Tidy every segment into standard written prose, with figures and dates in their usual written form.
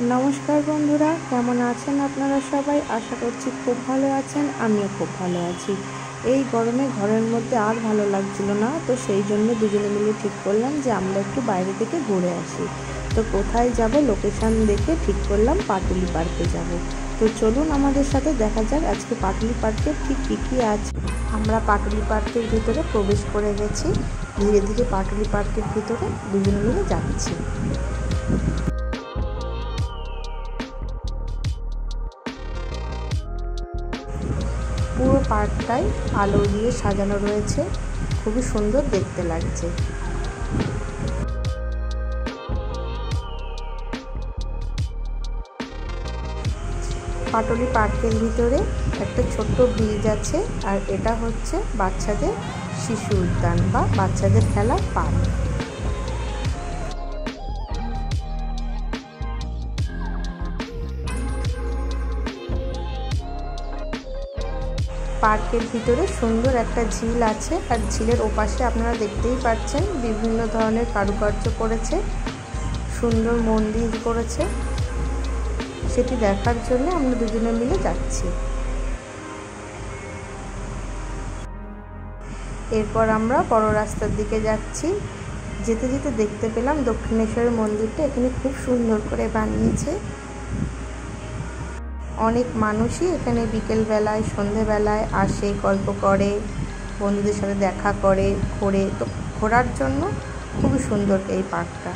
नमस्कार बंधुरा केमन आছেন আপনারা সবাই आशा করছি খুব ভালো আছেন। আমিও খুব ভালো আছি। এই গরমে ঘরের মধ্যে আর ভালো লাগছিল না, তো সেই জন্য দুজনে মিলে ঠিক করলাম যে আমরা একটু বাইরে থেকে ঘুরে আসি। তো কোথায় যাব লোকেশন দেখে ঠিক করলাম পাটুলি পার্কে যাব। তো চলুন আমাদের সাথে দেখা যাক আজকে পাটুলি পার্কে ঠিক কী আছে। আমরা পাটুলি পার্কের ভিতরে প্রবেশ করে গেছি। ধীরে ধীরে পাটুলি পার্কের ভিতরে দুজনে মিলে যাচ্ছি। পুরো পার্কটাই আলো দিয়ে সাজানো রয়েছে, খুবই সুন্দর দেখতে লাগছে। পাটুলি পার্কের ভিতরে একটা ছোট্ট ব্রিজ আছে, আর এটা হচ্ছে বাচ্চাদের শিশু উদ্যান বা বাচ্চাদের খেলার পার্ক। পার্কের ভিতরে সুন্দর একটা ঝিল আছে, আর ঝিলের ওপাশে আপনারা দেখতেই পাচ্ছেন বিভিন্ন ধরনের কারুকার্য করেছে, সুন্দর মন্দির করেছে। সেটি দেখার জন্য আমরা দুজনে মিলে যাচ্ছি। এরপর আমরা বড় রাস্তার দিকে যাচ্ছি। যেতে যেতে দেখতে পেলাম দক্ষিণেশ্বরের মন্দিরটা এখানে খুব সুন্দর করে বানিয়েছে। অনেক মানুষই এখানে বিকেলবেলায় সন্ধেবেলায় আসে, গল্প করে, বন্ধুদের সাথে দেখা করে, ঘোরে। তো ঘোরার জন্য খুবই সুন্দর এই পার্কটা।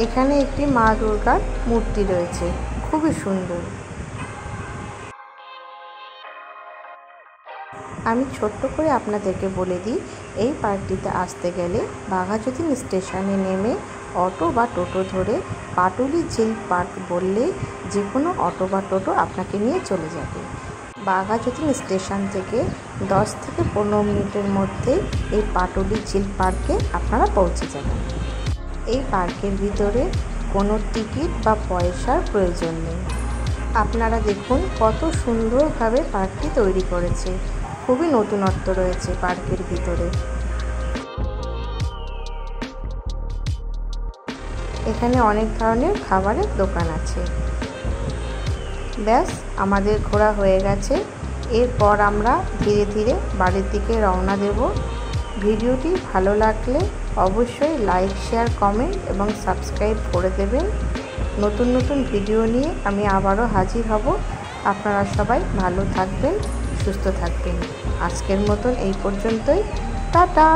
এখানে একটি মা দুর্গার মূর্তি রয়েছে, খুবই সুন্দর। আমি ছোট্ট করে আপনাদেরকে বলে দিই, এই পার্কটিতে আসতে গেলে বাঘাযতীন স্টেশনে নেমে অটো বা টোটো ধরে পাটুলি ঝিল পার্ক বললে যে কোনো অটো বা টোটো আপনাকে নিয়ে চলে যাবে। বাঘাযতীন স্টেশন থেকে 10 থেকে 15 মিনিটের মধ্যে এই পাটুলি ঝিল পার্কে আপনারা পৌঁছে যাবেন। এই পার্কের ভিতরে কোনো টিকিট বা পয়সার প্রয়োজন নেই। আপনারা দেখুন কত সুন্দরভাবে পার্কটি তৈরি করেছে, খুবই নতুনত্ব রয়েছে পার্কের ভিতরে। এখানে অনেক ধরনের খাবারের দোকান আছে। ব্যাস আমাদের ঘোরা হয়ে গেছে। এরপর আমরা ধীরে ধীরে বাড়ির দিকে রওনা দেব। ভিডিওটি ভালো লাগলে অবশ্যই লাইক, শেয়ার, কমেন্ট এবং সাবস্ক্রাইব করে দেবেন। নতুন নতুন ভিডিও নিয়ে আমি আবারও হাজির হব। আপনারা সবাই ভালো থাকবেন, সুস্থ থাকবেন। আজকের মতন এই পর্যন্তই। টাটা।